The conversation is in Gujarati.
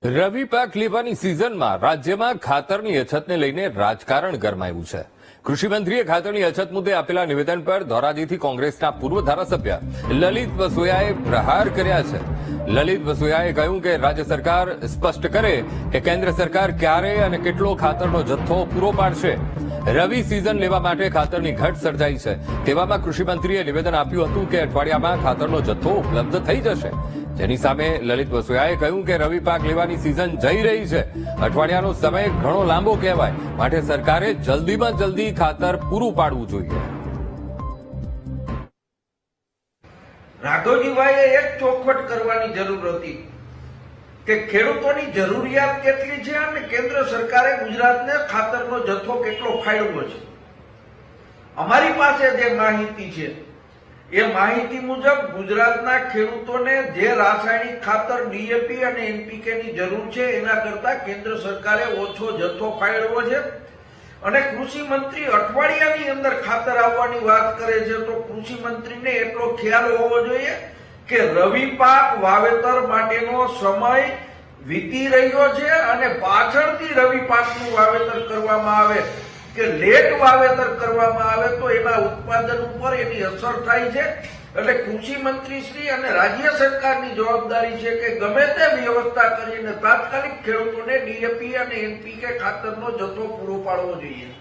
રવિ પાક લેવાની સિઝનમાં રાજ્યમાં ખાતરની અછતને લઈને રાજકારણ ગરમાયું છે. કૃષિમંત્રીએ ખાતરની અછત મુદ્દે આપેલા નિવેદન પર ધોરાજીથી કોંગ્રેસના પૂર્વ ધારાસભ્ય લલિત વસોયાએ પ્રહાર કર્યા છે. લલિત વસોયાએ કહ્યું કે રાજ્ય સરકાર સ્પષ્ટ કરે કે કેન્દ્ર સરકાર ક્યારે અને કેટલો ખાતરનો જથ્થો પૂરો પાડશે. રવિ સિઝન લેવા માટે ખાતરની ઘટ સર્જાઈ છે. તેવામાં કૃષિમંત્રીએ નિવેદન આપ્યું હતું કે અઠવાડિયામાં ખાતરનો જથ્થો ઉપલબ્ધ થઈ જશે, જેની સામે લલિત વસોયાએ કહ્યું કે રવિ પાક લેવાની સિઝન જઈ રહી છે. અઠવાડિયાનો સમય ઘણો લાંબો કહેવાય, માટે સરકારે જલ્દીમાં જલ્દી ખાતર પૂરું પાડવું જોઈએ. રાઘવજીભાઈએ એક ચોખવટ કરવાની જરૂર હતી કે ખેડૂતોની જરૂરિયાત કેટલી છે અને કેન્દ્ર સરકારે ગુજરાતને ખાતરનો જથ્થો કેટલો ફાળવ્યો છે. અમારી પાસે જે માહિતી છે એ માહિતી મુજબ ગુજરાતના ખેડૂતોને જે રાસાયણિક ખાતર ડીએપી અને એનપીકે ની જરૂર છે એના કરતા કેન્દ્ર સરકારે ઓછો જથ્થો ફાળવ્યો છે. અને કૃષિ મંત્રી અઠવાડિયાની અંદર ખાતર આવવાની વાત કરે છે તો કૃષિ મંત્રીને એટલો ખ્યાલ હોવો જોઈએ કે રવિ પાક વાવેતર માટેનો સમય વીતી રહ્યો છે અને પાછળથી રવિ પાકનું વાવેતર કરવામાં આવે કે લેટ વાવેતર કરવામાં આવે તો એના ઉત્પાદન ઉપર એની અસર થાય છે. એટલે કૃષિ મંત્રી શ્રી અને રાજ્ય સરકારની જવાબદારી છે કે ગમે તે વ્યવસ્થા કરીને તાત્કાલિક ખેડૂતોને ડીએપી અને એનપીકે ખાતરનો જથ્થો પૂરો પાડવો જોઈએ.